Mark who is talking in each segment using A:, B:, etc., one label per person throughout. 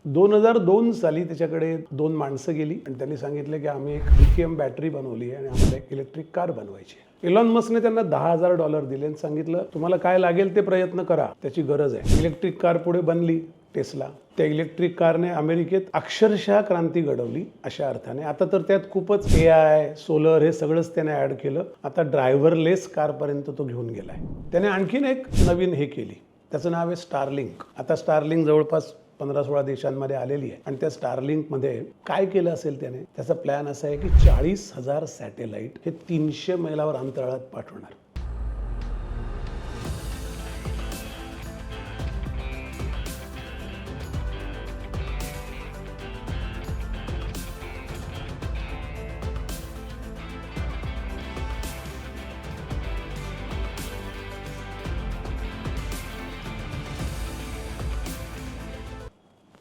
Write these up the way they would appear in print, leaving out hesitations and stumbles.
A: 2002 साली त्याच्याकडे 2 माणसं गेली आणि त्यांनी सांगितलं की आम्ही एक लिथियम बॅटरी बनवली आहे आणि आम्हाला एक इलेक्ट्रिक कार बनवायची आहे। इलॉन मस्कने त्यांना $10,000 दिले आणि सांगितलं तुम्हाला काय लागेल ते प्रयत्न करा, त्याची गरज आहे। इलेक्ट्रिक कार पुढे बनली टेस्ला। त्या इलेक्ट्रिक कारने अमेरिकेत अक्षरशः क्रांती घडवली अशा अर्थाने। आता तर त्यात खूपच AI सोलर हे सगळंच त्याने ॲड केलं। आता ड्रायव्हरलेस कारपर्यंत तो घेऊन गेलाय। त्याने आणखीन एक नवीन हे केली, त्याचं नाव आहे स्टारलिंक। आता स्टारलिंक जवळपास 15-16 देशांमध्ये आलेली आहे आणि त्या स्टारलिंकमध्ये काय केलं असेल त्याने, त्याचा प्लॅन असा आहे की 40,000 सॅटेलाइट हे 300 मैलावर अंतराळात पाठवणार।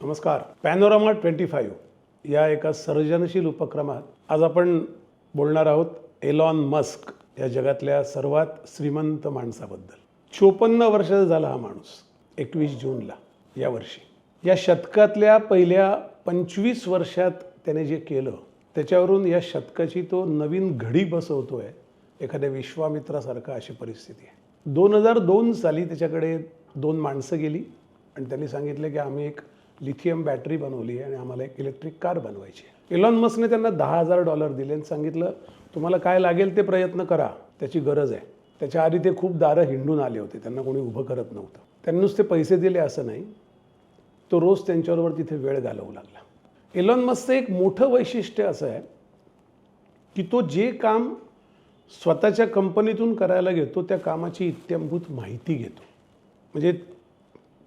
A: नमस्कार। पॅनोरामा 25 या एका सर्जनशील उपक्रमात आज आपण बोलणार आहोत एलॉन मस्क या जगातल्या सर्वात श्रीमंत माणसाबद्दल। 54 वर्षाचा झाला हा माणूस 21 जूनला या वर्षी। या शतकातल्या पहिल्या 25 वर्षात त्याने जे केलं त्याच्यावरून या शतकाची तो नवीन घडी बसवतोय एखाद्या विश्वामित्रासारखा अशी परिस्थिती आहे। 2002 साली त्याच्याकडे 2 माणसं गेली आणि त्यांनी सांगितलं की आम्ही एक लिथियम बॅटरी बनवली आहे आणि आम्हाला एक इलेक्ट्रिक कार बनवायची आहे। इलॉन मस्कने त्यांना $10,000 दिले आणि सांगितलं तुम्हाला काय लागेल ते प्रयत्न करा, त्याची गरज आहे। त्याच्या आधी ते खूप दारं हिंडून आले होते, त्यांना कोणी उभं करत नव्हतं। त्यांनी नुसते पैसे दिले असं नाही, तो रोज त्यांच्याबरोबर तिथे वेळ घालवू लागला। इलॉन मस्कचं एक मोठं वैशिष्ट्य असं आहे की तो जे काम स्वतःच्या कंपनीतून करायला घेतो त्या कामाची इत्थंभूत माहिती घेतो। म्हणजे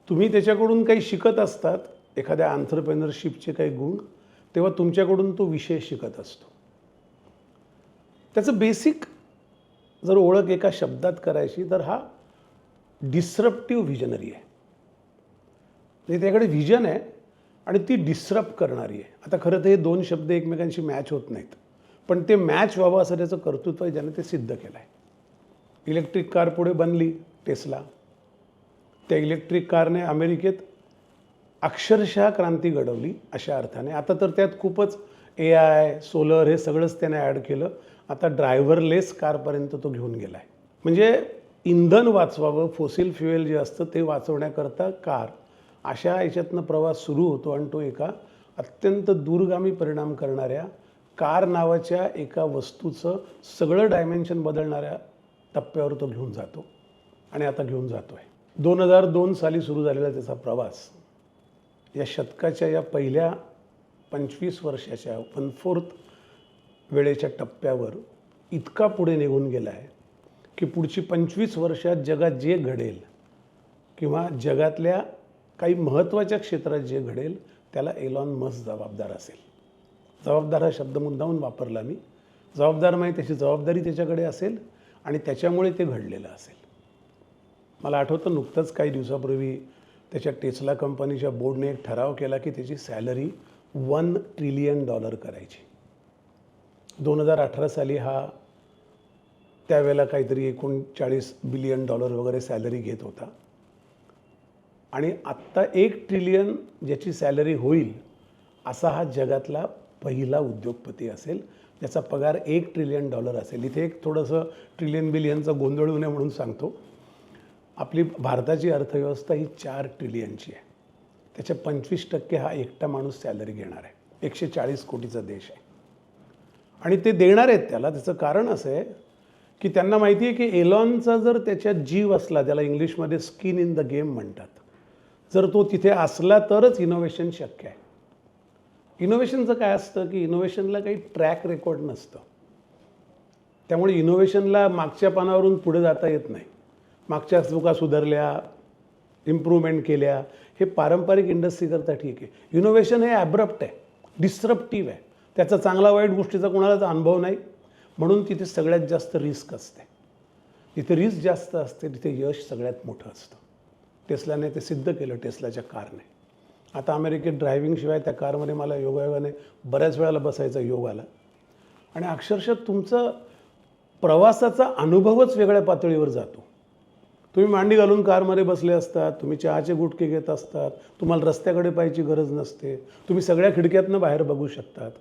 A: तुम्ही त्याच्याकडून काही शिकत असतात, एखाद्या एंटरप्रेन्योरशिपचे काही गुण, तेव्हा तुमच्याकडून तो विषय शिकत असतो। त्याचं बेसिक जर ओळख एका शब्दात करायची तर हा डिस्रप्टिव्ह व्हिजनरी आहे। म्हणजे त्याकडे व्हिजन आहे आणि ती डिस्रप्ट करणारी आहे। आता खरं तर हे 2 शब्द एकमेकांशी मॅच होत नाहीत, पण ते मॅच व्हावं असं त्याचं कर्तृत्व आहे, ज्याने ते सिद्ध केलं आहे। इलेक्ट्रिक कार पुढे बनली टेस्ला। त्या इलेक्ट्रिक कारने अमेरिकेत अक्षरशः क्रांती घडवली अशा अर्थाने। आता तर त्यात खूपच AI सोलर हे सगळंच त्याने ॲड केलं। आता ड्रायव्हरलेस कारपर्यंत तो घेऊन गेला आहे। म्हणजे इंधन वाचवावं, फोसिल फ्युएल जे असतं ते वाचवण्याकरता कार अशा याच्यातनं प्रवास सुरू होतो आणि तो एका अत्यंत दूरगामी परिणाम करणाऱ्या कार नावाच्या एका वस्तूचं सगळं डायमेन्शन बदलणाऱ्या टप्प्यावर तो घेऊन जातो आणि आता घेऊन जातो आहे। 2002 साली सुरू झालेला त्याचा प्रवास या शतकाच्या या पहिल्या 25 वर्षाच्या 1/4 वेळेच्या टप्प्यावर इतका पुढे निघून गेला आहे की पुढची 25 वर्षात जगात जे घडेल किंवा जगातल्या काही महत्त्वाच्या क्षेत्रात जे घडेल त्याला एलॉन मस्क जबाबदार असेल। जबाबदार हा शब्द मुद्दामून वापरला मी। जबाबदार म्हणजे त्याची जबाबदारी त्याच्याकडे असेल आणि त्याच्यामुळे ते घडलेलं असेल। मला आठवतं नुकतंच काही दिवसापूर्वी त्याच्या टेस्ला कंपनीच्या बोर्डने एक ठराव केला की त्याची सॅलरी $1 ट्रिलियन करायची। 2018 साली हा त्यावेळेला काहीतरी $39 बिलियन वगैरे सॅलरी घेत होता आणि आत्ता 1 ट्रिलियन ज्याची सॅलरी होईल असा हा जगातला पहिला उद्योगपती असेल ज्याचा पगार $1 ट्रिलियन असेल। इथे एक थोडंसं ट्रिलियन बिलियनचा गोंधळ होऊ नये म्हणून सांगतो, आपली भारताची अर्थव्यवस्था ही 4 ट्रिलियनची आहे। त्याच्या 25% हा एकटा माणूस सॅलरी घेणार आहे। 140 कोटीचा देश आहे आणि ते देणार आहेत त्याला। त्याचं कारण असं आहे की त्यांना माहिती आहे की एलॉनचा जर त्याच्यात जीव असला, त्याला इंग्लिशमध्ये स्किन इन द गेम म्हणतात, जर तो तिथे असला तरच इनोव्हेशन शक्य आहे। इनोव्हेशनचं काय असतं की इनोव्हेशनला काही ट्रॅक रेकॉर्ड नसतं, त्यामुळे इनोव्हेशनला मागच्या पानावरून पुढे जाता येत नाही। मागच्या चुका सुधारल्या, इम्प्रूव्हमेंट केल्या, हे पारंपरिक इंडस्ट्रीकरता ठीक आहे। इनोव्हेशन हे ॲब्रप्ट आहे, डिस्रप्टिव्ह आहे, त्याचा चांगला वाईट गोष्टीचा कोणालाच अनुभव नाही, म्हणून तिथे सगळ्यात जास्त रिस्क असते। जिथे रिस्क जास्त असते तिथे यश सगळ्यात मोठं असतं। टेस्लाने ते सिद्ध केलं टेस्लाच्या कारने। आता अमेरिकेत ड्रायव्हिंगशिवाय त्या कारमध्ये मला योगायोगाने बऱ्याच वेळेला बसायचा योग आला आणि अक्षरशः तुमचा प्रवासाचा अनुभवच वेगळ्या पातळीवर जातो। तुम्ही मांडी घालून कारमध्ये बसले असतात, तुम्ही चहाचे गुटके घेत असतात, तुम्हाला रस्त्याकडे पाहायची गरज नसते, तुम्ही सगळ्या खिडक्यातनं बाहेर बघू शकतात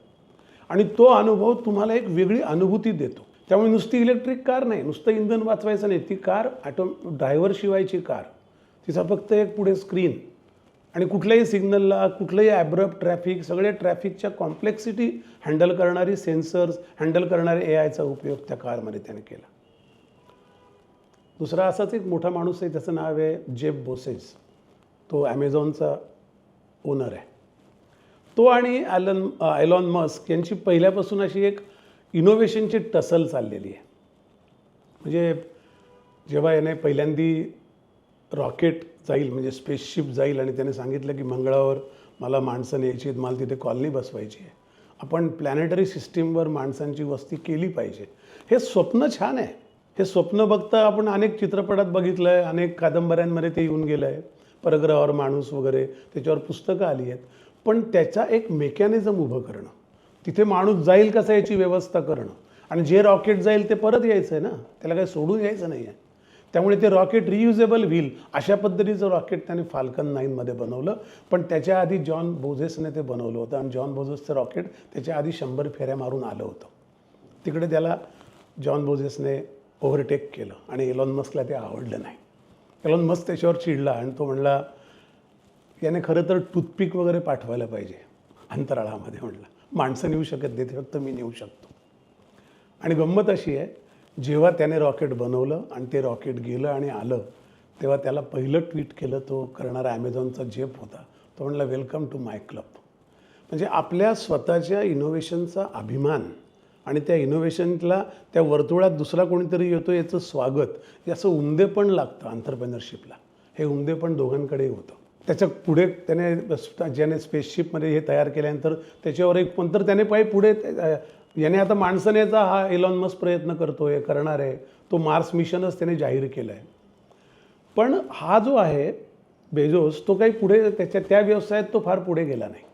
A: आणि तो अनुभव तुम्हाला एक वेगळी अनुभूती देतो. त्यामुळे नुसती इलेक्ट्रिक कार नाही, नुसतं इंधन वाचवायचं नाही, ती कार ड्रायव्हर शिवायची कार, तिचा फक्त एक पुढे स्क्रीन आणि कुठल्याही सिग्नलला, कुठलंही ॲब्रप्ट ट्रॅफिक, सगळे ट्रॅफिकच्या कॉम्प्लेक्सिटी हँडल करणारी सेन्सर्स, हँडल करणारे AIचा उपयोग त्या कारमध्ये त्याने केला. दुसरा असाच एक मोठा माणूस आहे, त्याचं नाव आहे जेफ बेझोस. तो ॲमेझॉनचा ओनर आहे. तो आणि एलॉन मस्क यांची पहिल्यापासून अशी एक इनोव्हेशनची टसल चाललेली आहे. म्हणजे जेव्हा याने पहिल्यांदी रॉकेट जाईल, म्हणजे स्पेसशिप जाईल आणि त्याने सांगितलं की मंगळावर मला माणसं न्यायची आहेत, मला तिथे कॉलनी बसवायची आहे, आपण प्लॅनेटरी सिस्टीमवर माणसांची वस्ती केली पाहिजे. हे स्वप्न छान आहे. हे स्वप्न बघता आपण अनेक चित्रपटात बघितलं आहे, अनेक कादंबऱ्यांमध्ये ते येऊन गेलं आहे, परग्रहावर माणूस वगैरे, त्याच्यावर पुस्तकं आली आहेत. पण त्याचा एक मेकॅनिझम उभं करणं, तिथे माणूस जाईल कसा याची व्यवस्था करणं, आणि जे रॉकेट जाईल ते परत यायचं आहे ना, त्याला काही सोडून यायचं नाही आहे. त्यामुळे ते रॉकेट रियुजेबल होईल अशा पद्धतीचं रॉकेट त्याने फाल्कन 9मध्ये बनवलं. पण त्याच्या आधी जॉन बेझोसने ते बनवलं होतं आणि जॉन बेझोसचं रॉकेट त्याच्या आधी 100 फेऱ्या मारून आलं होतं. तिकडे त्याला जॉन बेझोसने ओव्हरटेक केलं आणि एलॉन मस्कला ते आवडलं नाही. एलॉन मस्क त्याच्यावर चिडला आणि तो म्हणला, याने खरं तर टूथपिक वगैरे पाठवायला पाहिजे अंतराळामध्ये. म्हणला माणसं नेऊ शकत नाही, ते फक्त मी नेऊ शकतो. आणि गंमत अशी आहे, जेव्हा त्याने रॉकेट बनवलं आणि ते रॉकेट गेलं आणि आलं, तेव्हा त्याला पहिलं ट्विट केलं तो करणारा ॲमेझॉनचा जेफ होता. तो म्हणला, वेलकम टू माय क्लब. म्हणजे आपल्या स्वतःच्या इनोव्हेशनचा अभिमान आणि त्या इनोव्हेशनला त्या वर्तुळात दुसरा कोणीतरी येतो याचं स्वागत, याचं उमदेपण लागतं एंटरप्रेनरशिपला. हे उमदेपण दोघांकडे होतं. त्याच्या पुढे त्याने ज्याने स्पेसशिपमध्ये हे तयार केल्यानंतर त्याच्यावर एक नंतर त्याने पुढे याने आता माणसं न्यायचा हा एलॉन मस्क प्रयत्न करतोय, करणार आहे. तो मार्स मिशनच त्याने जाहीर केलं आहे. पण हा जो आहे बेझोस, तो काही पुढे त्या व्यवसायात तो फार पुढे गेला नाही.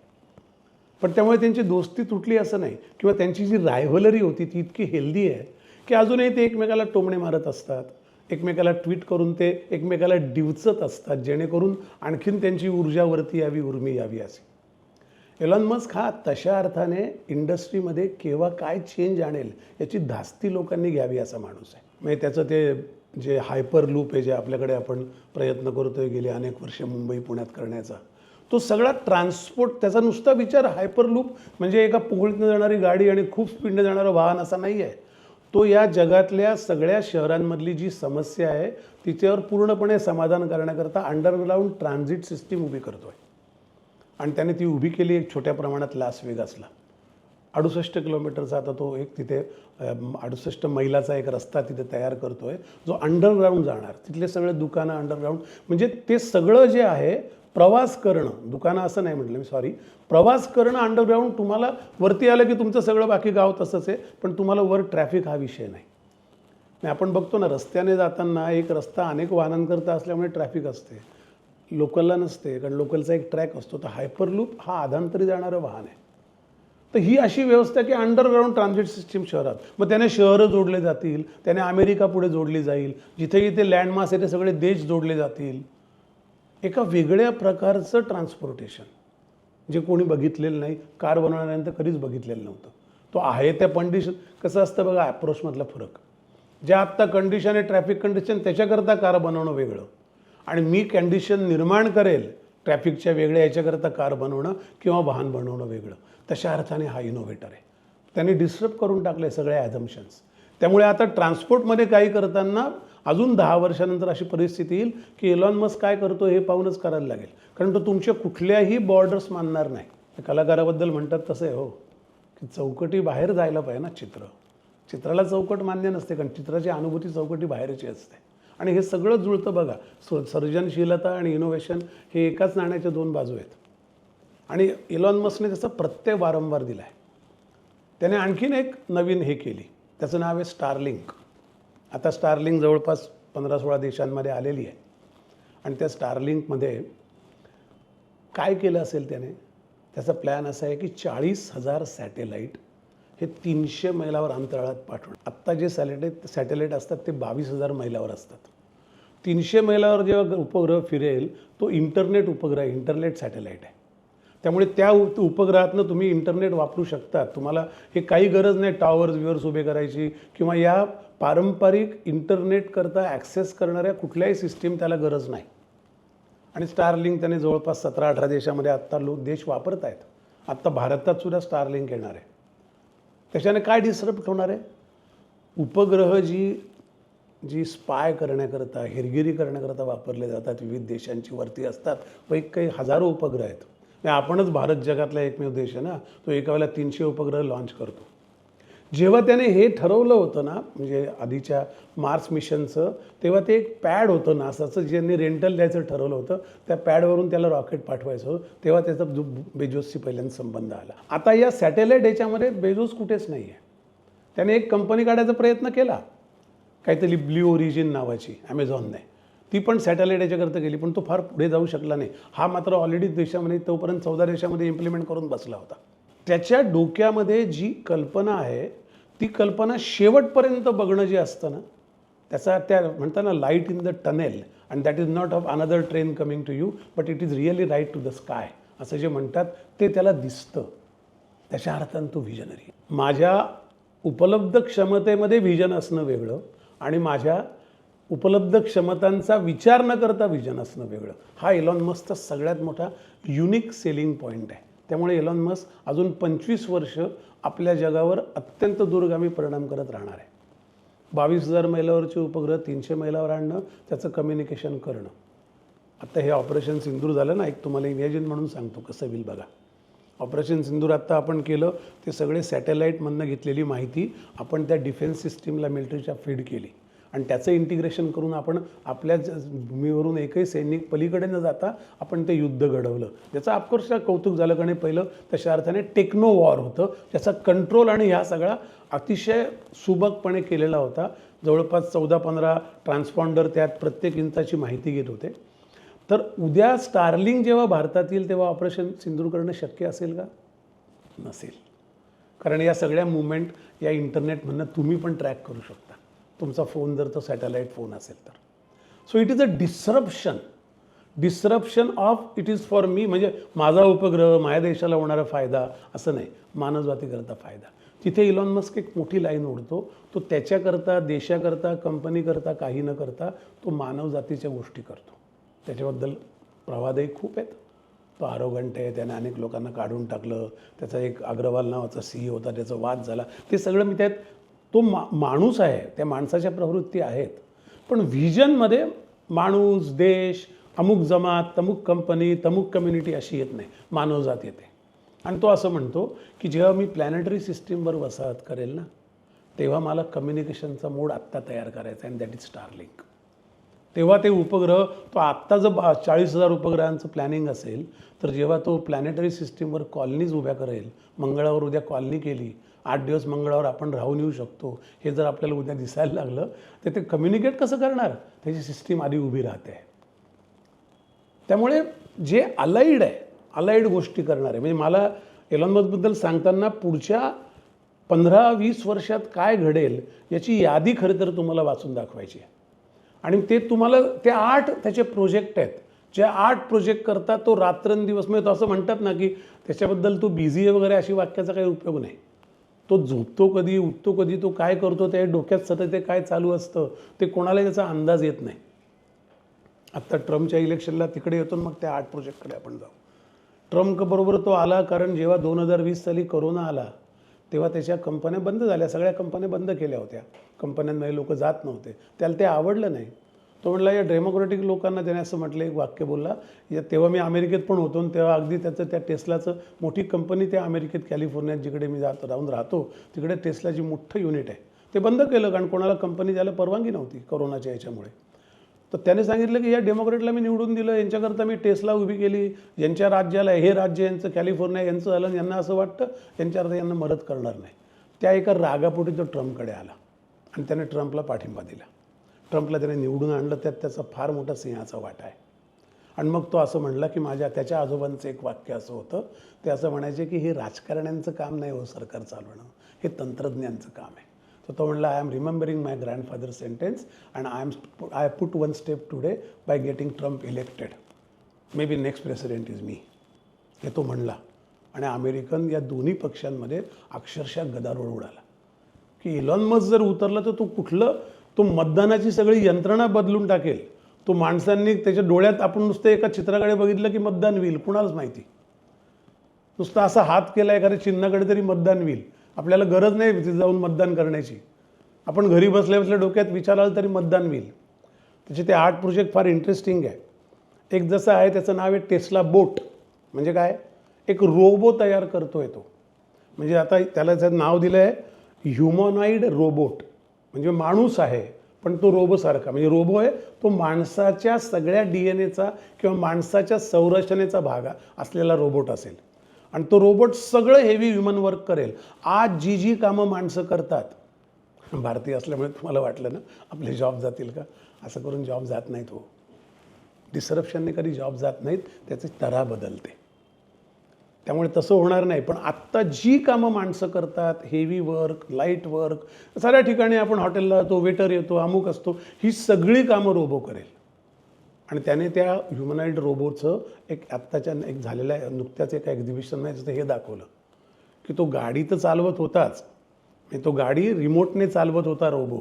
A: पण त्यामुळे त्यांची दोस्ती तुटली असं नाही, किंवा त्यांची जी रायव्हलरी होती ती इतकी हेल्दी आहे की अजूनही ते एकमेकाला टोमणे मारत असतात, एकमेकाला ट्विट करून ते एकमेकाला डिवचत असतात, जेणेकरून आणखीन त्यांची ऊर्जा वरती यावी, उर्मी यावी असे. एलॉन मस्क हा तशा अर्थाने इंडस्ट्रीमध्ये केव्हा काय चेंज आणेल याची धास्ती लोकांनी घ्यावी असा माणूस आहे. म्हणजे त्याचं ते जे हायपर लूप आहे, जे आपल्याकडे आपण प्रयत्न करतोय गेले अनेक वर्ष मुंबई पुण्यात करण्याचा, तो सगळा ट्रान्सपोर्ट, त्याचा नुसता विचार हायपर लूप म्हणजे एका पोकळीतनं जाणारी गाडी आणि खूप स्पीडनं जाणारं वाहन असा नाही आहे. तो या जगातल्या सगळ्या शहरांमधली जी समस्या आहे तिच्यावर पूर्णपणे समाधान करण्याकरता अंडरग्राऊंड ट्रान्झिट सिस्टीम उभी करतो आहे. आणि त्याने ती उभी केली एक छोट्या प्रमाणात लास वेगासला. 68 किलोमीटरचा आता तो एक तिथे 68 मैलाचा एक रस्ता तिथे तयार करतो आहे, जो अंडरग्राऊंड जाणार. तिथले सगळे दुकानं अंडरग्राऊंड, म्हणजे ते सगळं जे आहे प्रवास करणं, दुकानं असं नाही म्हटलं मी, सॉरी, प्रवास करणं अंडरग्राऊंड. तुम्हाला वरती आलं की तुमचं सगळं बाकी गाव तसंच आहे, पण तुम्हाला वर ट्रॅफिक हा विषय नाही. आपण बघतो ना, रस्त्याने जाताना एक रस्ता अनेक वाहनांकरता असल्यामुळे ट्रॅफिक असते, लोकलला नसते, कारण लोकलचा एक ट्रॅक असतो. तर हायपरलूप हा आधांतरी जाणारं वाहन आहे. तर ही अशी व्यवस्था की अंडरग्राऊंड ट्रान्झिट सिस्टीम शहरात, मग त्याने शहरं जोडले जातील, त्याने अमेरिका पुढे जोडली जाईल, जिथे जिथे लँडमास आहे ते सगळे देश जोडले जातील. एका वेगळ्या प्रकारचं ट्रान्सपोर्टेशन जे कोणी बघितलेलं नाही, कार बनवण्यानंतर कधीच बघितलेलं नव्हतं. तो आहे त्या कंडिशन, कसं असतं बघा ॲप्रोचमधला फरक. ज्या आत्ता कंडिशन आहे ट्रॅफिक कंडिशन, त्याच्याकरता कार बनवणं वेगळं, आणि मी कंडिशन निर्माण करेल ट्रॅफिकच्या वेगळ्या याच्याकरता कार बनवणं किंवा वाहन बनवणं वेगळं. तशा अर्थाने हा इनोव्हेटर आहे. त्याने डिस्टर्ब करून टाकले सगळ्या ॲझम्पशन्स. त्यामुळे आता ट्रान्सपोर्टमध्ये काही करताना अजून 10 वर्षानंतर अशी परिस्थिती येईल की एलॉन मस्क काय करतो हे पाहूनच करायला लागेल, कारण तो तुमच्या कुठल्याही बॉर्डर्स मानणार नाही. कलाकाराबद्दल म्हणतात तसं आहे, हो, की चौकटी बाहेर जायला पाहिजे ना. चित्राला चौकट मान्य नसते, कारण चित्राची अनुभूती चौकटी बाहेरची असते. आणि हे सगळं जुळतं बघा. सर्जनशीलता आणि इनोव्हेशन हे एकाच नाण्याच्या दोन बाजू आहेत. आणि एलॉन मस्कने त्याचा प्रत्यय वारंवार दिला आहे. त्याने आणखीन एक नवीन हे केली, त्याचं नाव आहे स्टारलिंक. आता स्टारलिंक जवळपास 15-16 देशांमध्ये आलेली आहे. आणि त्या स्टारलिंकमध्ये काय केलं असेल त्याने, त्याचा प्लॅन असा आहे की 40,000 सॅटेलाईट हे 300 मैलावर अंतराळात पाठवणं. आत्ता जे सॅटेलाईट असतात ते 22,000 मैलावर असतात. 300 मैलावर जेव्हा उपग्रह फिरेल तो इंटरनेट उपग्रह आहे, इंटरनेट सॅटेलाईट आहे. त्यामुळे त्या उपग्रहातनं तुम्ही इंटरनेट वापरू शकता. तुम्हाला हे काही गरज नाही टॉवर्स विवर्स उभे करायची किंवा या पारंपरिक इंटरनेट करता ॲक्सेस करणाऱ्या कुठल्याही सिस्टीम त्याला गरज नाही. आणि स्टारलिंक त्याने जवळपास 17-18 देशामध्ये आत्ता देश वापरत आहेत. आत्ता भारतात सुद्धा स्टारलिंक येणार आहे. त्याच्याने काय डिस्टर्ब होणार आहे? उपग्रह जी स्पाय करण्याकरता, हेरगिरी करण्याकरता वापरले जातात, विविध देशांची वरती असतात, काही हजारो उपग्रह आहेत. आपणच भारत जगातला एकमेव देश आहे ना, तो एका वेळेला 300 उपग्रह लॉन्च करतो. जेव्हा त्याने हे ठरवलं होतं ना, म्हणजे आधीच्या मार्स मिशनचं, तेव्हा ते एक पॅड होतं नासाचं ज्यांनी रेंटल द्यायचं ठरवलं होतं. त्या पॅडवरून त्याला रॉकेट पाठवायचं होतं. तेव्हा त्याचा बेजोसशी पहिल्यांदा संबंध आला. आता या सॅटेलाईट ह्याच्यामध्ये बेजोस कुठेच नाही आहे. त्याने एक कंपनी काढायचा प्रयत्न केला, काहीतरी ब्ल्यू ओरिजिन नावाची, ॲमेझॉनने. ती पण सॅटेलाईट याच्याकरता गेली, पण तो फार पुढे जाऊ शकला नाही. हा मात्र ऑलरेडी देशामध्ये तोपर्यंत 14 देशामध्ये इम्प्लिमेंट करून बसला होता. त्याच्या डोक्यामध्ये जी कल्पना आहे ती कल्पना शेवटपर्यंत बघणं जे असतं ना, त्याचा त्या म्हणतात ना light in the tunnel, and that is not of another train coming to you but it is really right to the sky, असं जे म्हणतात ते त्याला दिसतं. त्याच्या अर्थानं तो व्हिजनरी. माझ्या उपलब्ध क्षमतेमध्ये व्हिजन असणं वेगळं आणि माझ्या उपलब्ध क्षमतांचा विचार न करता व्हिजन असणं वेगळं. हा एलॉन मस्कचा सगळ्यात मोठा युनिक सेलिंग पॉईंट आहे. त्यामुळे एलॉन मस्क अजून 25 वर्ष आपल्या जगावर अत्यंत दूरगामी परिणाम करत राहणार आहे. 22,000 मैलावरचे उपग्रह 300 मैलावर आणणं, त्याचं कम्युनिकेशन करणं. आता हे ऑपरेशन सिंदूर झालं ना, एक तुम्हाला इमॅजिन म्हणून सांगतो कसं होईल बघा. ऑपरेशन सिंदूर आत्ता आपण केलं, ते सगळे सॅटेलाईटमधनं घेतलेली माहिती आपण त्या डिफेन्स सिस्टीमला मिलिटरीच्या फीड केली आणि त्याचं इंटिग्रेशन करून आपण आपल्या भूमीवरून एकही सैनिक पलीकडे न जाता आपण ते युद्ध घडवलं. त्याचं ऑफकोर्स कौतुक झालं, कारण पहिलं तशा अर्थाने टेक्नो वॉर होतं, त्याचा कंट्रोल आणि ह्या सगळा अतिशय सुबकपणे केलेला होता. जवळपास 14-15 ट्रान्सपॉन्डर त्यात प्रत्येक इंचाची माहिती घेत होते. तर उद्या स्टारलिंक जेव्हा भारतात येईल तेव्हा ऑपरेशन सिंदूर करणं शक्य असेल का? नसेल. कारण या सगळ्या मुवमेंट या इंटरनेटमधनं तुम्ही पण ट्रॅक करू शकता, तुमचा फोन जर तो सॅटेलाईट फोन असेल तर. So it is a disruption of it is for me, म्हणजे माझा उपग्रह माझ्या देशाला होणारा फायदा असं नाही, मानवजातीकरता फायदा. तिथे इलॉन मस्क एक मोठी लाईन ओढतो. तो त्याच्याकरता, देशाकरता, कंपनीकरता काही न करता तो मानवजातीच्या गोष्टी करतो. त्याच्याबद्दल प्रवादही खूप आहेत. तो आरोगंट आहे, त्याने अनेक लोकांना काढून टाकलं. त्याचा एक अग्रवाल नावाचा CEO होता, त्याचा वाद झाला. ते सगळं मी त्यात, तो माणूस आहे, त्या माणसाच्या प्रवृत्ती आहेत. पण व्हिजनमध्ये माणूस, देश, अमुक जमात, तमुक कंपनी, तमुक कम्युनिटी अशी येत नाही, मानवजात येते. आणि तो असं म्हणतो की जेव्हा मी प्लॅनेटरी सिस्टीमवर वसाहत करेल ना, तेव्हा मला कम्युनिकेशनचा मोड आत्ता तयार करायचा आहे, अँड दॅट इज स्टारलिंक. तेव्हा ते उपग्रह, तो आत्ता जर 40,000 उपग्रहांचं प्लॅनिंग असेल, तर जेव्हा तो प्लॅनेटरी सिस्टीमवर कॉलनीज उभ्या करेल, मंगळावर उद्या कॉलनी केली, 8 दिवस मंगळावर आपण राहून येऊ शकतो, हे जर आपल्याला उद्या दिसायला लागलं तर ते कम्युनिकेट कसं करणार? त्याची सिस्टीम आधी उभी राहते. त्यामुळे जे अलाइड गोष्टी करणार आहे, म्हणजे मला एलॉन मस्कबद्दल सांगताना पुढच्या 15-20 वर्षात काय घडेल याची यादी खरं तर तुम्हाला वाचून दाखवायची आहे. आणि ते तुम्हाला ते 8 त्याचे प्रोजेक्ट आहेत, जे 8 प्रोजेक्ट करता तो रात्रंदिवस, म्हणजे तो असं म्हणतात ना की त्याच्याबद्दल तो बिझी आहे वगैरे अशी वाक्याचा काही उपयोग नाही. तो झोपतो कधी, उठतो कधी, तो काय करतो, त्या डोक्यात सतत ते काय चालू असतं ते कोणालाही त्याचा अंदाज येत नाही. आत्ता ट्रम्पच्या इलेक्शनला तिकडे येतो, मग त्या 8 प्रोजेक्टकडे आपण जाऊ. ट्रम्पबरोबर तो आला, कारण जेव्हा 2020 साली कोरोना आला तेव्हा त्याच्या कंपन्या बंद झाल्या, सगळ्या कंपन्या बंद केल्या होत्या. कंपन्यांमध्ये लोक जात नव्हते, त्याला ते आवडलं नाही. तो म्हटला, या डेमोक्रॅटिक लोकांना त्याने असं म्हटलं, एक वाक्य बोलला, तेव्हा मी अमेरिकेत पण होतो आणि तेव्हा अगदी त्याचं त्या टेस्लाचं मोठी कंपनी त्या अमेरिकेत कॅलिफोर्नियात जिकडे मी राहून राहतो तिकडे टेस्लाची मोठं युनिट आहे, ते बंद केलं, कारण कोणाला कंपनी द्यायला परवानगी नव्हती कोरोनाच्या याच्यामुळे. तर त्याने सांगितलं की या डेमोक्रॅटला मी निवडून दिलं, यांच्याकरता मी टेस्ला उभी केली, यांच्या राज्याला, हे राज्य यांचं कॅलिफोर्निया यांचं झालं, यांना असं वाटतं यांच्याकरता यांना मदत करणार नाही. त्या एका रागापोटी तो ट्रम्पकडे आला आणि त्याने ट्रम्पला पाठिंबा दिला. ट्रम्पला त्याने निवडून आणलं, त्यात त्याचा फार मोठा सिंहाचा वाटा आहे. आणि मग तो असं म्हणला की त्याच्या आजोबांचं एक वाक्य असं होतं, ते असं म्हणायचे की हे राजकारण्यांचं काम नाही हो सरकार चालवणं, हे तंत्रज्ञांचं काम आहे. तर तो म्हणला I am remembering my grandfather sentence and I put one step today by getting Trump elected. Maybe next president is me, हे तो म्हणला. आणि अमेरिकन या दोन्ही पक्षांमध्ये अक्षरशः गदारोळ उडाला की इलॉन मस्क जर उतरला तर तो मतदानाची सगळी यंत्रणा बदलून टाकेल. तो माणसांनी त्याच्या डोळ्यात आपण नुसतं एका चित्राकडे बघितलं की मतदान होईल, कुणालाच माहिती. नुसतं असा हात केला एखाद्या चिन्हाकडे तरी मतदान होईल. आपल्याला गरज नाही तिथे जाऊन मतदान करण्याची. आपण घरी बसल्या बसल्या डोक्यात विचार आला तरी मतदान होईल. त्याचे ते 8 प्रोजेक्ट फार इंटरेस्टिंग आहे. एक जसं आहे त्याचं नाव आहे टेस्ला बोट. म्हणजे काय, एक रोबो तयार करतोय तो. म्हणजे आता त्याला त्याचं नाव दिलं आहे ह्युमनॉइड रोबोट. म्हणजे माणूस आहे पण तो रोबोसारखा. म्हणजे रोबो आहे तो माणसाच्या सगळ्या DNA किंवा माणसाच्या संरचनेचा भाग असलेला रोबोट असेल. आणि तो रोबोट सगळं हेवी ह्युमन वर्क करेल. आज जी कामं माणसं करतात, भारतीय असल्यामुळे तुम्हाला वाटलं ना आपले जॉब जातील का, असं करून जॉब जात नाहीत. हो, डिसरप्शनने कधी जॉब जात नाहीत, त्याची तऱ्हा बदलते. त्यामुळे तसं होणार नाही. पण आत्ता जी कामं माणसं करतात, हेवी वर्क, लाईट वर्क, साऱ्या ठिकाणी आपण हॉटेलला जातो, वेटर येतो, अमुक असतो, ही सगळी कामं रोबो करेल. आणि त्याने त्या ह्युमनॉइड रोबोचं एक आत्ताच्या एक झालेल्या नुकत्याच एका एक्झिबिशनमध्ये तिथं हे दाखवलं की तो गाडी तर चालवत होताच, तो गाडी रिमोटने चालवत होता रोबो.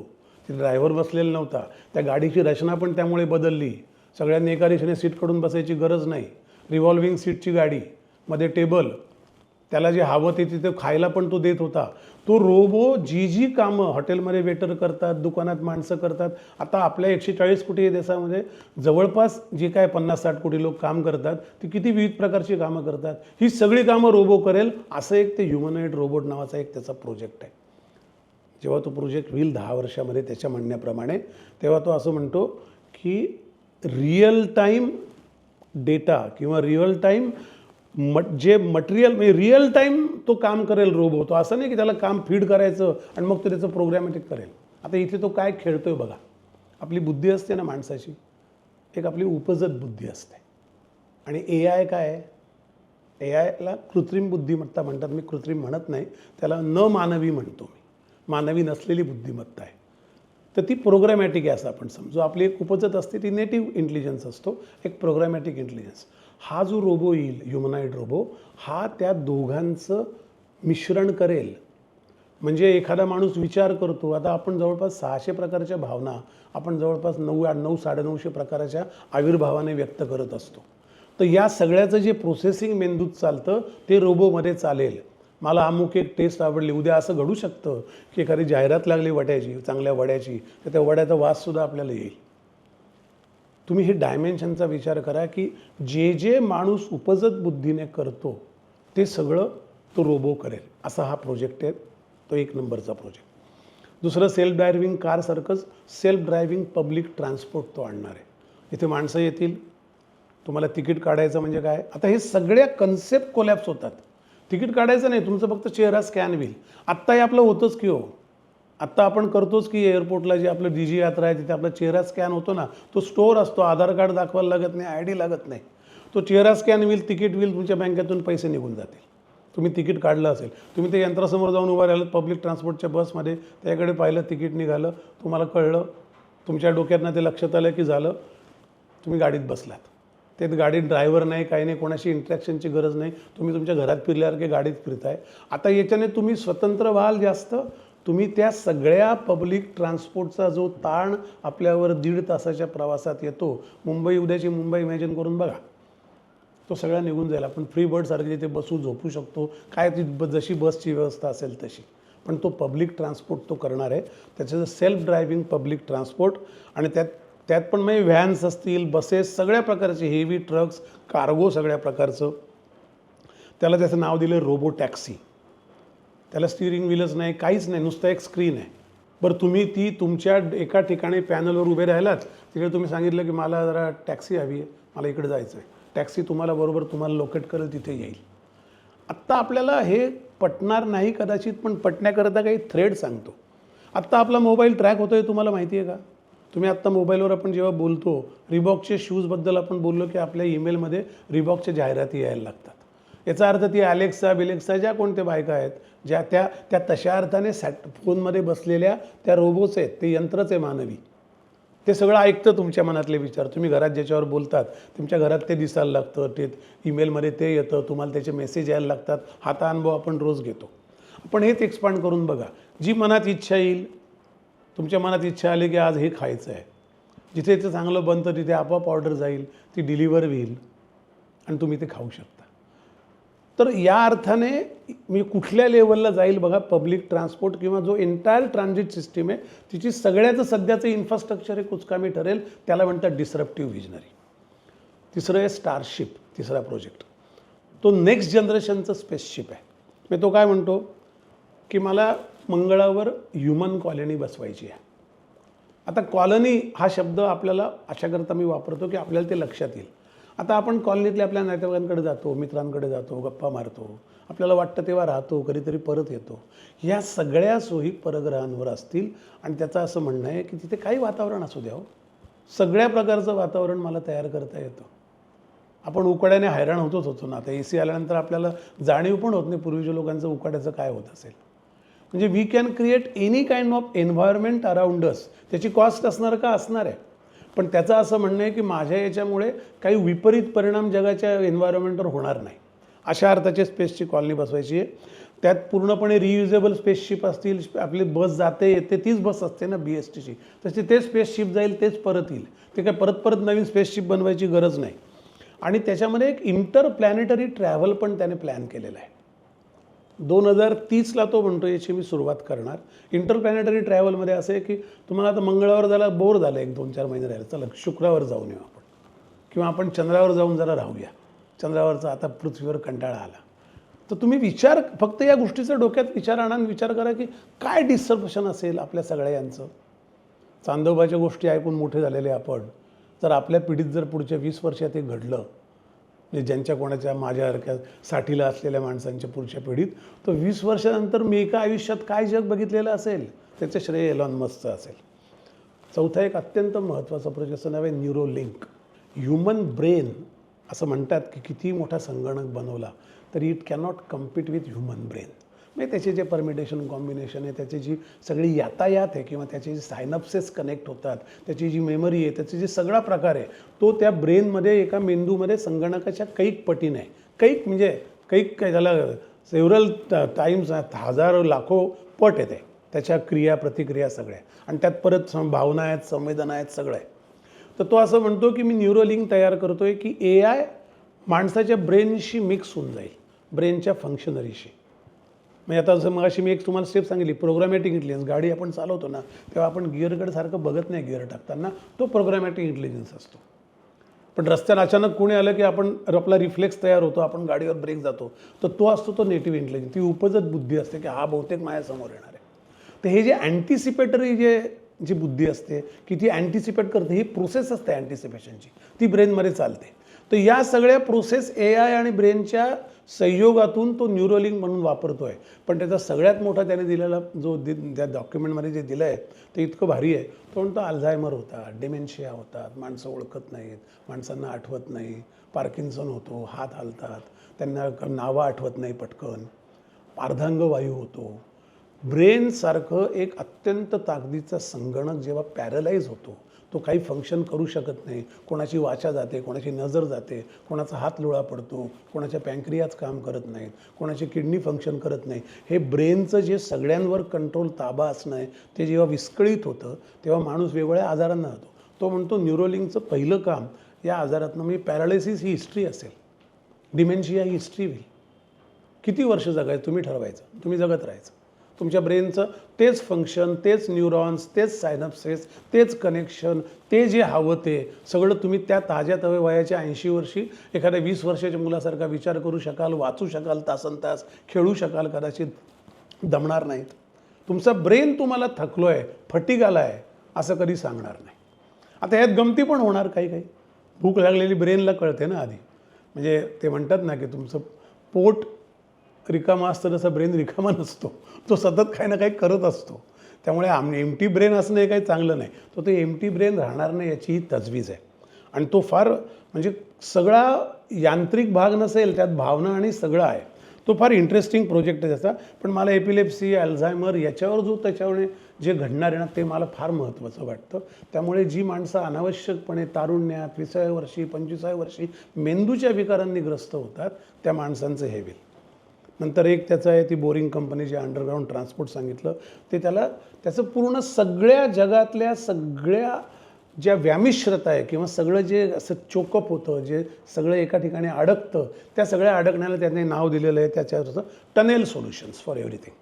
A: तिथे ड्रायव्हर बसलेला नव्हता. त्या गाडीची रचना पण त्यामुळे बदलली. सगळ्यांनी एका दिशेने सीटकडून बसायची गरज नाही. रिव्हॉल्विंग सीटची गाडी, मध्ये टेबल, त्याला जे हवं ते तिथे खायला पण तो देत होता. तो रोबो जी कामं हॉटेलमध्ये वेटर करतात, दुकानात माणसं करतात. आता आपल्या 140 कोटी देशामध्ये जवळपास जे काय 50-60 कोटी लोक काम करतात ती किती विविध प्रकारची कामं करतात. ही सगळी कामं रोबो करेल असं एक ते ह्युमनॉइड रोबोट नावाचा एक त्याचा प्रोजेक्ट आहे. जेव्हा तो प्रोजेक्ट होईल 10 वर्षामध्ये त्याच्या म्हणण्याप्रमाणे, तेव्हा तो असं म्हणतो की रिअल टाईम डेटा किंवा रिअल टाईम जे मटेरियल म्हणजे रिअल टाईम तो काम करेल रोबो. तो असं नाही की त्याला काम फीड करायचं आणि मग तो त्याचं प्रोग्रॅमॅटिक करेल. आता इथे तो काय खेळतोय बघा. आपली बुद्धी असते ना माणसाची, एक आपली उपजत बुद्धी असते. आणि AI काय आहे, AIला कृत्रिम बुद्धिमत्ता म्हणतात. मी कृत्रिम म्हणत नाही, त्याला न मानवी म्हणतो मी. मानवी नसलेली बुद्धिमत्ता आहे. तर ती प्रोग्रॅमॅटिक आहे असं आपण समजू. आपली एक उपजत असते ती नेटिव्ह इंटेलिजन्स असतो, एक प्रोग्रॅमॅटिक इंटेलिजन्स. हा जो रोबो येईल ह्युमनॉइड रोबो, हा त्या दोघांचं मिश्रण करेल. म्हणजे एखादा माणूस विचार करतो, आता आपण जवळपास 600 प्रकारच्या भावना आपण जवळपास 900-950 प्रकारच्या आविर्भावाने व्यक्त करत असतो. तर या सगळ्याचं जे प्रोसेसिंग मेंदूत चालतं ते रोबोमध्ये चालेल. मला अमुक एक टेस्ट आवडली, उद्या असं घडू शकतं की एखादी जाहिरात लागली वड्याची, चांगल्या वड्याची, तर त्या वड्याचा वाससुद्धा आपल्याला येईल. तुम्ही हे डायमेन्शनचा विचार करा की जे माणूस उपजत बुद्धीने करतो ते सगळं तो रोबो करेल. असा हा प्रोजेक्ट आहे, तो 1 नंबरचा प्रोजेक्ट. दुसरं सेल्फ ड्रायव्हिंग कारसारखंच सेल्फ ड्रायव्हिंग पब्लिक ट्रान्सपोर्ट तो आणणार आहे. इथे माणसं येतील, तुम्हाला तिकीट काढायचं म्हणजे काय, आता हे सगळ्या कन्सेप्ट कोलॅप्स होतात. तिकीट काढायचं नाही, तुमचं फक्त चेहरा स्कॅन होईल. आत्ताही आपलं होतंच की हो, आत्ता आपण करतोच की एअरपोर्टला जे आपलं DG यात्रा आहे तिथे आपला चेहरा स्कॅन होतो ना, तो स्टोअर असतो. आधार कार्ड दाखवायला लागत नाही, ID लागत नाही. तो चेहरा स्कॅन होईल, तिकीट होईल, तुमच्या बँकेतून पैसे निघून जातील. तुम्ही तिकीट काढलं असेल, तुम्ही ते यंत्रासमोर जाऊन उभा राहिलं पब्लिक ट्रान्सपोर्टच्या बसमध्ये, त्याकडे पाहिलं, तिकीट निघालं, तुम्हाला कळलं, तुमच्या डोक्यातनं ते लक्षात आलं की झालं, तुम्ही गाडीत बसलात. ते गाडीत ड्रायव्हर नाही, काही नाही, कोणाशी इंटरॅक्शनची गरज नाही. तुम्ही तुमच्या घरात फिरल्यासारखे गाडीत फिरताय. आता याच्याने तुम्ही स्वतंत्र व्हाल जास्त. तुम्ही त्या सगळ्या पब्लिक ट्रान्सपोर्टचा जो ताण आपल्यावर 1.5 तासाच्या प्रवासात येतो, मुंबई उद्याची मुंबई इमॅजिन करून बघा, तो सगळा निघून जाईल. आपण फ्री बर्डसारखे तिथे बसू, झोपू शकतो, काय ती जशी बसची व्यवस्था असेल तशी. पण तो पब्लिक ट्रान्सपोर्ट तो करणार आहे. त्याचं सेल्फ ड्रायव्हिंग पब्लिक ट्रान्सपोर्ट. आणि त्यात पण म्हणजे व्हॅन्स असतील, बसेस, सगळ्या प्रकारचे हेवी ट्रक्स, कार्गो सगळ्या प्रकारचं. त्याला त्याचं नाव दिलं रोबो टॅक्सी. त्याला स्टिअरिंग व्हीलच नाही, काहीच नाही, नुसतं एक स्क्रीन आहे. बरं, तुम्ही ती तुमच्या एका ठिकाणी पॅनलवर उभे राहिलात, तिकडे तुम्ही सांगितलं की मला जरा टॅक्सी हवी आहे, मला इकडे जायचं आहे, टॅक्सी तुम्हाला बरोबर तुम्हाला लोकेट करेल, तिथे येईल. आत्ता आपल्याला हे पटणार नाही कदाचित, पण पटण्याकरता काही थ्रेड सांगतो. आत्ता आपला मोबाईल ट्रॅक होतोय, तुम्हाला माहिती आहे का? तुम्ही आत्ता मोबाईलवर आपण जेव्हा बोलतो, रिबॉकचे शूजबद्दल आपण बोललो की आपल्या ईमेलमध्ये रिबॉकच्या जाहिराती यायला लागतात. याचा अर्थ ती ॲलेक्सा बिलेक्सा ज्या कोणत्या बायका आहेत ज्या त्या तशा अर्थाने फोनमध्ये बसलेल्या त्या रोबोच आहेत, ते यंत्रच आहे मानवी. ते सगळं ऐकतं तुमच्या मनातले विचार. तुम्ही घरात ज्याच्यावर बोलतात तुमच्या घरात ते दिसायला लागतं, ते ईमेलमध्ये ते येतं, तुम्हाला त्याचे मेसेज यायला लागतात. हा अनुभव आपण रोज घेतो. आपण हेच एक्सपांड करून बघा. जी मनात इच्छा येईल, तुमच्या मनात इच्छा आली की आज हे खायचं आहे, जिथे ते चांगलं बनतं तिथे आपोआप ऑर्डर जाईल, ती डिलिव्हर होईल आणि तुम्ही ते खाऊ शकता. तर या अर्थाने मी कुठल्या लेवलला जाईल बघा, पब्लिक ट्रान्सपोर्ट किंवा जो एंटायर ट्रान्झिट सिस्टीम आहे तिची सगळ्याचं सध्याचं इन्फ्रास्ट्रक्चर हे कुचकामी ठरेल. त्याला म्हणतात डिसरप्टिव्ह विजनरी. तिसरं आहे स्टारशिप, तिसरा प्रोजेक्ट. तो नेक्स्ट जनरेशनचं स्पेसशिप आहे. मी तो काय म्हणतो की मला मंगळावर ह्युमन कॉलनी बसवायची आहे. आता कॉलनी हा शब्द आपल्याला अशाकरता मी वापरतो की आपल्याला ते लक्षात येईल. आता आपण कॉलनीतल्या आपल्या नातेवाईकांकडे जातो, मित्रांकडे जातो, गप्पा मारतो, आपल्याला वाटतं तेव्हा राहतो, कधीतरी परत येतो. ह्या सगळ्या सोयी परग्रहांवर असतील आणि त्याचं असं म्हणणं आहे की तिथे काही वातावरण असू द्या, सगळ्या प्रकारचं वातावरण मला तयार करता येतं. आपण उकाड्याने हैराण होतो ना. आता AC आल्यानंतर आपल्याला जाणीव पण होत नाही पूर्वीच्या लोकांचं उकाड्याचं काय होत असेल. म्हणजे we can create any kind of environment around us. त्याची कॉस्ट असणार का? असणार आहे. पण त्याचं असं म्हणणं आहे की माझ्या याच्यामुळे काही विपरीत परिणाम जगाच्या एन्व्हायरमेंटवर होणार नाही. अशा अर्थाची स्पेसची कॉलनी बसवायची आहे. त्यात पूर्णपणे रियुजेबल स्पेसशिप असतील. आपली बस जाते येते तीच बस असते ना BSTची, तशी ते स्पेसशिप जाईल, तेच परत येईल. ते काय परत परत नवीन स्पेसशिप बनवायची गरज नाही. आणि त्याच्यामध्ये एक इंटरप्लॅनेटरी ट्रॅव्हल पण त्याने प्लॅन केलेला आहे. 2030ला तो म्हणतो याची मी सुरुवात करणार. इंटरप्लॅनेटरी ट्रॅव्हलमध्ये असं आहे की तुम्हाला आता मंगळावर जायला बोर झालं, 1-2-4 महिने राहिले, चला शुक्रावर जाऊन येऊ आपण, किंवा आपण चंद्रावर जाऊन जरा राहूया. चंद्रावरचा आता पृथ्वीवर कंटाळा आला. तर तुम्ही फक्त या गोष्टीचा डोक्यात विचार आणा आणि विचार करा की काय डिस्टर्बशन असेल आपल्या सगळ्या यांचं. चांदोबाच्या गोष्टी ऐकून मोठे झालेले आपण, जर आपल्या पिढीत जर पुढच्या 20 वर्षात हे घडलं, म्हणजे ज्यांच्या कोणाच्या माझ्यासारख्या 60ला असलेल्या माणसांच्या पुढच्या पिढीत, तर 20 वर्षानंतर मी एका आयुष्यात काय जग बघितलेलं असेल त्याचं श्रेय एलॉन मस्कचं असेल. चौथा एक अत्यंत महत्त्वाचा प्रोजेक्टचं नाव आहे न्यूरोलिंक. ह्युमन ब्रेन असं म्हणतात की किती मोठा संगणक बनवला तरी it cannot compete with human brain. म्हणजे त्याचे जे परमिटेशन कॉम्बिनेशन आहे, त्याची जी सगळी यातायात आहे किंवा त्याचे जे सायनप्सेस कनेक्ट होतात, त्याची जी मेमरी आहे, त्याचे जे सगळा प्रकार आहे तो त्या ब्रेनमध्ये एका मेंदूमध्ये संगणकाच्या कैक पटीने आहे. कैक म्हणजे कैक काय त्याला सेव्हरल टाईम्स, हजारो लाखो पट येते त्याच्या क्रिया प्रतिक्रिया सगळ्या, आणि त्यात परत भावना आहेत, संवेदना आहेत, सगळं आहे. तर तो असं म्हणतो की मी न्यूरोलिंक तयार करतो आहे की AI माणसाच्या ब्रेनशी मिक्स होऊन जाईल, ब्रेनच्या फंक्शनरीशी. म्हणजे आता जसं मगाशी मी एक तुम्हाला स्टेप सांगितली, प्रोग्रामॅटिक इंटेलिजन्स. गाडी आपण चालवतो ना तेव्हा आपण गिअरकडे सारखं बघत नाही, गिअर टाकताना तो प्रोग्रामॅटिक इंटेलिजन्स असतो. पण रस्त्यात अचानक कोणी आलं की आपला रिफ्लेक्स तयार होतो, आपण गाडीवर ब्रेक जातो, तर तो असतो तो नेटिव्ह इंटेलिजन्स. ती उपजत बुद्धी असते की हा बहुतेक माझ्यासमोर येणार आहे. तर हे जे अँटिसिपेटरी जी बुद्धी असते की ती अँटिसिपेट करते, ही प्रोसेस असते अँटिसिपेशनची, ती ब्रेनमध्ये चालते. तर या सगळ्या प्रोसेस AI आणि ब्रेनच्या संयोगातून तो न्यूरोलिंक म्हणून वापरतो आहे. पण त्याचा सगळ्यात मोठा त्याने दिलेला त्या डॉक्युमेंटमध्ये जे दिलं आहे ते इतकं भारी आहे. तो म्हणतो अल्झायमर होतात, डिमेन्शिया होतात, माणसं ओळखत नाहीत, माणसांना आठवत नाही, पार्किन्सन होतो, हात हलतात, त्यांना नावं आठवत नाही पटकन, अर्धांगवायू होतो. ब्रेनसारखं एक अत्यंत ताकदीचा संगणक जेव्हा पॅरलाइज होतो, तो काही फंक्शन करू शकत नाही, कोणाची वाचा जाते, कोणाची नजर जाते, कोणाचा हात लुळा पडतो, कोणाच्या पँक्रियाज काम करत नाहीत, कोणाची किडनी फंक्शन करत नाही, हे ब्रेनचं जे सगळ्यांवर कंट्रोल ताबा असणं आहे ते जेव्हा विस्कळीत होतं तेव्हा माणूस वेगवेगळ्या आजारांना होतो. तो म्हणतो न्यूरोलिंकचं पहिलं काम या आजारातनं, म्हणजे पॅरालिसिस ही हिस्ट्री असेल, डिमेन्शिया ही हिस्ट्री होईल. किती वर्ष जगायचं तुम्ही ठरवायचं, तुम्ही जगत राहायचं. तुमच्या ब्रेनचं तेच फंक्शन, तेच न्यूरॉन्स, तेच सायनप्सेस, तेच कनेक्शन, ते जे हवं ते सगळं तुम्ही त्या ताज्या तवे वयाच्या 80 वर्षी एखाद्या 20 वर्षाच्या मुलासारखा विचार करू शकाल, वाचू शकाल तासनतास, खेळू शकाल, कदाचित दमणार नाहीत. तुमचा ब्रेन तुम्हाला थकलो आहे, फटीग आला आहे असं कधी सांगणार नाही. आता यात गमती पण होणार, काही भूक लागलेली ब्रेनला कळते ना आधी. म्हणजे ते म्हणतात ना की तुमचं पोट रिकामा असतं तसं ब्रेन रिकामा नसतो, तो सतत काही ना काही करत असतो. त्यामुळे एम्प्टी ब्रेन असणं हे काही चांगलं नाही. तो एम्प्टी ब्रेन राहणार नाही याची ही तजवीज आहे. आणि तो फार म्हणजे सगळा यांत्रिक भाग नसेल, त्यात भावना आणि सगळं आहे. तो फार इंटरेस्टिंग प्रोजेक्ट आहे त्याचा. पण मला एपिलेप्सी, अल्झायमर याच्यावर त्याच्यामुळे जे घडणार आहे ना, ते मला फार महत्त्वाचं वाटतं. त्यामुळे जी माणसं अनावश्यकपणे तारुण्यात 20व्या वर्षी 25व्या वर्षी मेंदूच्या विकारांनी ग्रस्त होतात, त्या माणसांचं हे होईल. नंतर एक त्याचं आहे, ती बोरिंग कंपनी जे अंडरग्राऊंड ट्रान्सपोर्ट सांगितलं, ते त्याचं पूर्ण सगळ्या जगातल्या सगळ्या ज्या व्यामिश्रता आहे किंवा सगळं जे असं चोकअप होतं, जे सगळं एका ठिकाणी अडकतं, त्या सगळ्या अडकण्याला त्याने नाव दिलेलं आहे. त्याच्यावर tunnel solutions for everything.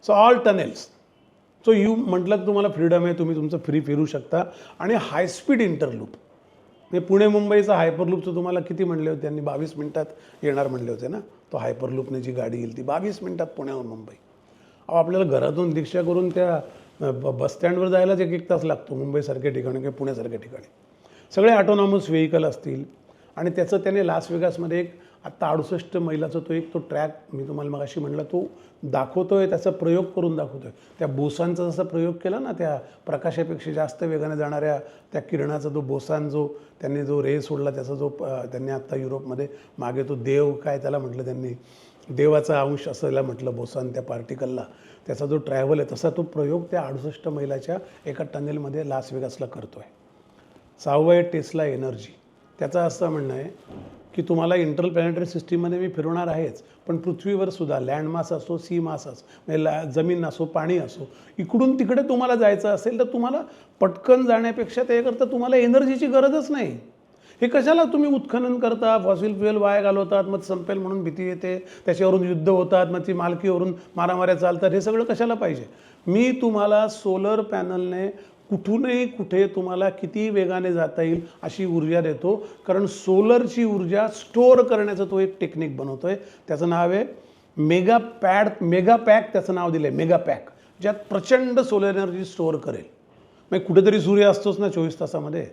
A: So all tunnels. So म्हटलं तुम्हाला फ्रीडम आहे, तुम्ही तुमचं फ्री फिरू शकता. आणि हायस्पीड इंटरलूप, म्हणजे पुणे मुंबईचा हायपरलूपचं तुम्हाला किती म्हणले होते त्यांनी? 22 मिनिटात येणार म्हणले होते ना. तो हायपरलूपने जी गाडी येईल ती 22 मिनिटात पुण्याहून मुंबई. आपल्याला घरातून दीक्षा करून त्या बसस्टँडवर जायलाच 1-1 तास लागतो मुंबईसारख्या ठिकाणी किंवा पुण्यासारख्या ठिकाणी. सगळे ऑटोनॉमस व्हेकल असतील. आणि त्याचं त्याने लास वेगासमध्ये एक आत्ता 68 मैलाचा तो ट्रॅक मी तुम्हाला मगाशी म्हणला, तो दाखवतोय, त्याचा प्रयोग करून दाखवतोय. त्या बोसांचा जसा प्रयोग केला ना, त्या प्रकाशापेक्षा जास्त वेगाने जाणाऱ्या त्या किरणाचा जो बोसान त्यांनी जो रे सोडला, त्याचा त्यांनी आत्ता युरोपमध्ये मागे तो देव काय त्याला म्हटलं, त्यांनी देवाचा अंश असायला म्हटलं बोसान त्या पार्टिकलला, त्याचा जो ट्रॅव्हल आहे तसा तो प्रयोग त्या 68 मैलाच्या एका टनेलमध्ये लास वेगासला करतो आहे. 6वं आहे टेस्ला एनर्जी. त्याचं असं म्हणणं आहे की तुम्हाला इंटर प्लॅनेटरी सिस्टीममध्ये मी फिरवणार आहेच, पण पृथ्वीवर सुद्धा लँड मास असो, सी मास असो, म्हणजे जमीन असो, पाणी असो, इकडून तिकडे तुम्हाला जायचं असेल तर तुम्हाला पटकन जाण्यापेक्षा त्याकरता तुम्हाला एनर्जीची गरजच नाही. हे कशाला तुम्ही उत्खनन करता, फॉसिल फ्युएल वाया घालवतात, मग संपेल म्हणून भीती येते, त्याच्यावरून युद्ध होतात, मग ती मालकीवरून मारामाऱ्या चालतात. हे सगळं कशाला पाहिजे? मी तुम्हाला सोलर पॅनलने कुठूनही कुठे तुम्हाला किती वेगाने जाता येईल अशी ऊर्जा देतो. कारण सोलरची ऊर्जा स्टोअर करण्याचं तो एक टेक्निक बनवतो आहे. त्याचं नाव आहे मेगापॅक त्याचं नाव दिलं आहे, मेगापॅक, ज्यात प्रचंड सोलर एनर्जी स्टोअर करेल. मग कुठेतरी सूर्य असतोच ना 24 तासामध्ये.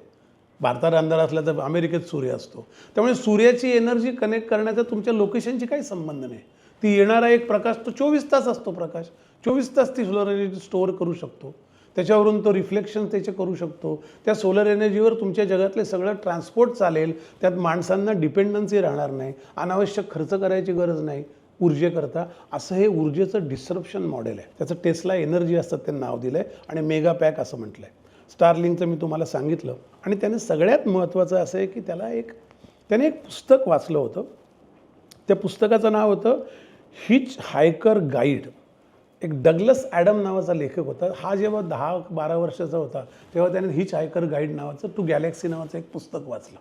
A: भारतात अंधार असला तर अमेरिकेत सूर्य असतो. त्यामुळे सूर्याची एनर्जी कनेक्ट करण्याचा तुमच्या लोकेशनची काही संबंध नाही. ती येणारा एक प्रकाश तो 24 तास असतो. प्रकाश 24 तास ती सोलर एनर्जी स्टोअर करू शकतो. त्याच्यावरून तो रिफ्लेक्शन त्याचे करू शकतो. त्या सोलर एनर्जीवर तुमच्या जगातले सगळं ट्रान्सपोर्ट चालेल. त्यात माणसांना डिपेंडन्सी राहणार नाही, अनावश्यक खर्च करायची गरज नाही ऊर्जेकरता. असं हे ऊर्जेचं डिस्ट्रप्शन मॉडेल आहे. त्याचं टेस्ला एनर्जी असतं ते नाव दिलं आहे आणि मेगापॅक असं म्हटलं आहे. स्टारलिंकचं मी तुम्हाला सांगितलं. आणि त्याने सगळ्यात महत्त्वाचं असं आहे की त्याने एक पुस्तक वाचलं होतं. त्या पुस्तकाचं नाव होतं हिच हायकर गाईड. एक डगलस ॲडम नावाचा लेखक होता. हा जेव्हा 10-12 वर्षाचा होता तेव्हा त्याने हिच हायकर गाईड नावाचं टू गॅलेक्सी नावाचं एक पुस्तक वाचलं.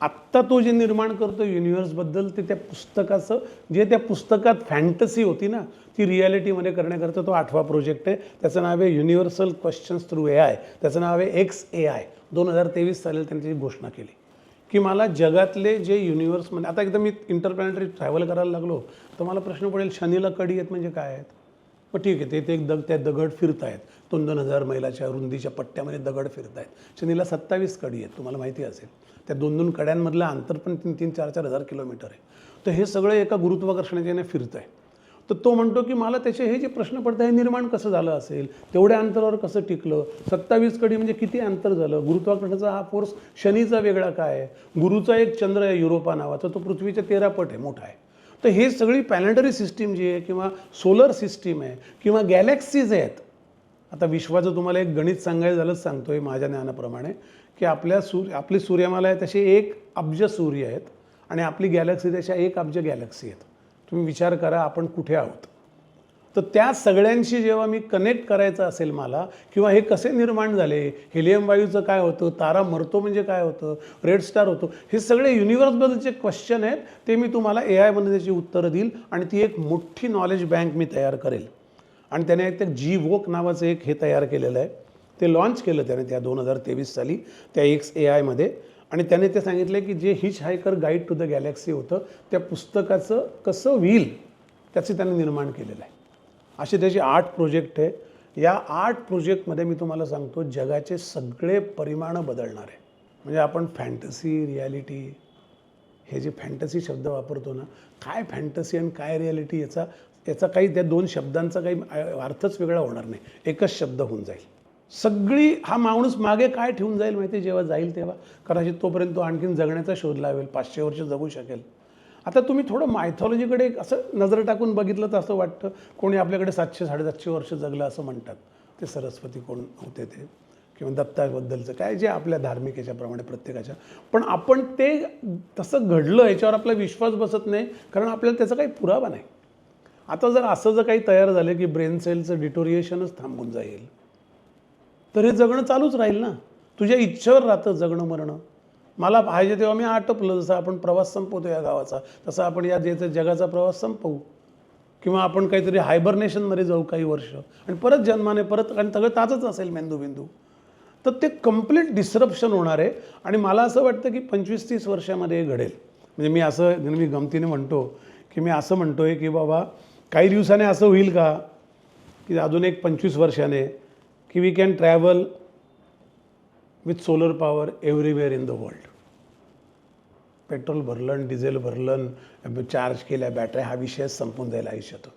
A: आत्ता तो जे निर्माण करतो युनिव्हर्सबद्दल, ते त्या पुस्तकाचं जे त्या पुस्तकात फॅन्टसी होती ना, ती रिॲलिटीमध्ये करण्याकरता तो 8वा प्रोजेक्ट आहे. त्याचं नाव आहे युनिव्हर्सल क्वेश्चन्स थ्रू AI. त्याचं नाव आहे XAI. 2023 साली त्यांनी त्याची घोषणा केली की मला जगातले जे युनिव्हर्समध्ये, आता एकदा मी इंटरप्लॅनेटरी ट्रॅव्हल करायला लागलो तर मला प्रश्न पडेल शनीला कडी आहेत म्हणजे काय आहेत. मग ठीक आहे, ते त्या दगड फिरत आहेत, 2,000 मैलाच्या रुंदीच्या पट्ट्यामध्ये दगड फिरत आहेत. शनीला 27 कडी आहेत, तुम्हाला माहिती असेल. त्या 2 कड्यांमधलं अंतर पण 3-3, 4-4 हजार किलोमीटर आहे. तर हे सगळं एका गुरुत्वाकर्षणाच्याने फिरत आहे. तर तो म्हणतो की मला त्याचे हे जे प्रश्न पडतात हे निर्माण कसं झालं असेल, तेवढ्या अंतरावर कसं टिकलं, 27 कडी म्हणजे किती अंतर झालं, गुरुत्वाकर्षणाचा हा फोर्स शनीचा वेगळा काय आहे, गुरुचा एक चंद्र आहे युरोपा नावाचा, तो पृथ्वीच्या 13 पट आहे, मोठा आहे. तर हे सगळी प्लॅनेटरी सिस्टीम जी आहे किंवा सोलर सिस्टीम आहे किंवा गॅलेक्सीज आहेत. आता विश्वाचं तुम्हाला एक गणित सांगायचं झालंच सांगतो आहे माझ्या ज्ञानाप्रमाणे की आपली सूर्यमाला आहे तशी 1 अब्ज सूर्य आहेत आणि आपली गॅलेक्सी तशा 1 अब्ज गॅलेक्सी आहेत. तुम्ही विचार करा आपण कुठे आहोत. तर त्या सगळ्यांशी जेव्हा मी कनेक्ट करायचं असेल मला, किंवा हे कसे निर्माण झाले, हेलियम वायूचं काय होतं, तारा मरतो म्हणजे काय होतं, रेड स्टार होतो, हे सगळे युनिव्हर्सबद्दलचे क्वेश्चन आहेत. ते मी तुम्हाला AI मध्ये त्याची उत्तरं देईल आणि ती एक मोठी नॉलेज बँक मी तयार करेल. आणि त्याने एक GWOC नावाचं एक हे तयार केलेलं आहे. ते लॉन्च केलं त्याने त्या 2023 साली त्या XAI मध्ये. आणि त्याने ते सांगितलं की जे hitchhiker guide to the galaxy होतं त्या पुस्तकाचं कसं होईल त्याचे त्याने निर्माण केलेलं आहे. असे त्याचे 8 प्रोजेक्ट आहे. या 8 प्रोजेक्टमध्ये मी तुम्हाला सांगतो जगाचे सगळे परिमाण बदलणार आहे. म्हणजे आपण फॅन्टसी, रिॲलिटी, हे जे फॅन्टसी शब्द वापरतो ना, काय फॅन्टसी आणि काय रिॲलिटी याचा काही त्या 2 शब्दांचा काही अर्थच वेगळा होणार नाही, एकच शब्द होऊन जाईल. सगळी हा माणूस मागे काय ठेवून जाईल माहिती आहे, जेव्हा जाईल तेव्हा कदाचित तोपर्यंत तो आणखीन जगण्याचा शोध लावेल, 500 वर्ष जगू शकेल. आता तुम्ही थोडं मायथॉलॉजीकडे असं नजर टाकून बघितलं तर असं वाटतं, कोणी आपल्याकडे 700-750 वर्ष जगलं असं म्हणतात. ते सरस्वती कोण होते ते, किंवा दत्ताबद्दलचं काय, जे आपल्या धार्मिक याच्याप्रमाणे प्रत्येकाच्या. पण आपण ते तसं घडलं याच्यावर आपला विश्वास बसत नाही, कारण आपल्याला त्याचा काही पुरावा नाही. आता जर असं जर काही तयार झालं की ब्रेन सेलचं डिटोरिएशनच थांबून जाईल, तर हे जगणं चालूच राहील ना. तुझ्या इच्छेवर राहतं जगणं मरणं. मला पाहिजे तेव्हा मी आटपलं, जसं आपण प्रवास संपवतो या गावाचा, तसं आपण या जगाचा प्रवास संपवू, किंवा आपण काहीतरी हायबर्नेशनमध्ये जाऊ काही वर्ष आणि परत जन्माने परत, आणि सगळं ताजंच असेल मेंदू. तर ते कम्प्लीट डिस्रप्शन होणार आहे. आणि मला असं वाटतं की 25-30 वर्षामध्ये हे घडेल. म्हणजे मी गमतीने म्हणतो की मी असं म्हणतो आहे की बाबा काही दिवसाने असं होईल का की अजून एक 25 वर्षाने की we can travel with solar power everywhere in the world. Petrol भरलं, डिझेल भरलं, चार्ज केल्या बॅटऱ्या, हा विषयच संपून जाईल आयुष्यात.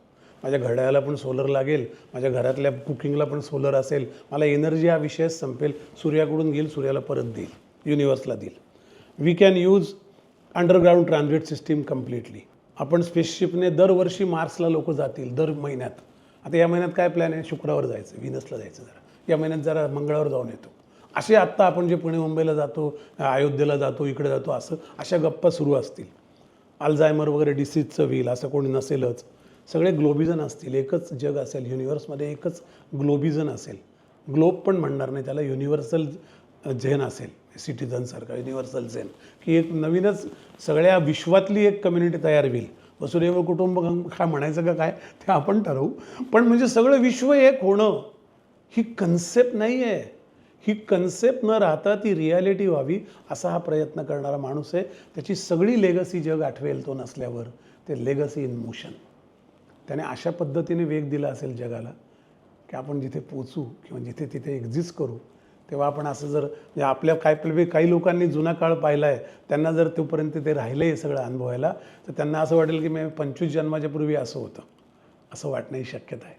A: माझ्या घड्याळाला पण सोलर लागेल, माझ्या घरातल्या कुकिंगला पण सोलर असेल, मला एनर्जी हा विषयच संपेल. सूर्याकडून घेईल, सूर्याला परत देईल, युनिवर्सला देईल. We can use underground transit system completely. आपण स्पेसशिपने दरवर्षी मार्सला लोक जातील दर महिन्यात. आता या महिन्यात काय प्लॅन आहे, शुक्रवार जायचं, व्हीनसला जायचं, या महिन्यात जरा मंगळावर जाऊन येतो. असे आत्ता आपण जे पुणे मुंबईला जातो, अयोध्येला जातो, इकडे जातो, अशा गप्पा सुरू असतील. अल्झायमर वगैरे डिसीजचं होईल असं कोणी नसेलच. सगळे ग्लोबिझन असतील, एकच जग असेल, युनिवर्समध्ये एकच ग्लोबिझन असेल. ग्लोब पण म्हणणार नाही त्याला, युनिव्हर्सल झेन असेल, सिटीझनसारखा युनिव्हर्सल झेन, की एक नवीनच सगळ्या विश्वातली एक कम्युनिटी तयार होईल. वसुदैव कुटुंबकम काय म्हणायचं का काय ते आपण ठरवू. पण म्हणजे सगळं विश्व एक होणं ही कन्सेप्ट नाही आहे. ही कन्सेप्ट न राहता ती रियालिटी व्हावी असा हा प्रयत्न करणारा माणूस आहे. त्याची सगळी लेगसी जग आठवेल तो नसल्यावर. ते लेगसी इन मोशन. त्याने अशा पद्धतीने वेग दिला असेल जगाला की आपण जिथे पोचू किंवा जिथे तिथे एक्झिस्ट करू, तेव्हा आपण असं जर म्हणजे आपल्या काही लोकांनी जुना काळ पाहिला आहे, त्यांना जर तोपर्यंत ते राहिलं हे सगळं अनुभवायला, तर त्यांना असं वाटेल की मी 25 जन्माच्या पूर्वी असं होतं, असं वाटण्याची शक्यता आहे.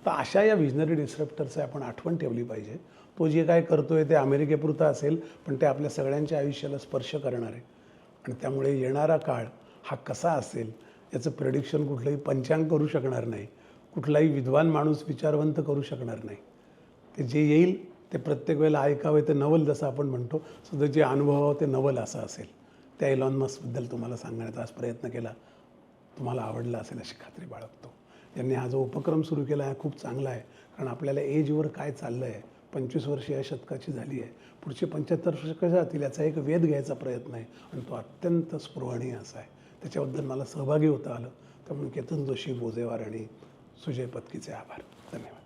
A: तर अशा या विजनरी डिस्रप्टरचं आपण आठवण ठेवली पाहिजे. तो जे काय करतो आहे ते अमेरिकेपुरता असेल, पण ते आपल्या सगळ्यांच्या आयुष्याला स्पर्श करणार आहे. आणि त्यामुळे येणारा काळ हा कसा असेल याचं प्रेडिक्शन कुठलंही पंचांग करू शकणार नाही, कुठलाही विद्वान माणूस विचारवंत करू शकणार नाही. ते जे येईल ते प्रत्येक वेळेला ऐकावे ते नवल, जसं आपण म्हणतो, सुद्धा जे अनुभवावं ते नवल असं असेल. त्या इलॉन मस्कबद्दल तुम्हाला सांगण्याचा आज प्रयत्न केला. तुम्हाला आवडला असेल अशी खात्री बाळगतो. यांनी हा जो उपक्रम सुरू केला आहे खूप चांगला आहे, कारण आपल्याला एजवर काय चाललं आहे, 25 वर्ष या शतकाची झाली आहे, पुढचे 75 वर्ष कशा जातील याचा एक वेध घ्यायचा प्रयत्न आहे. आणि तो अत्यंत स्पृहणीय असा आहे. त्याच्याबद्दल मला सहभागी होता आलं. त्यामुळे केतन जोशी, बोजेवार आणि सुजय पत्कीचे आभार. धन्यवाद.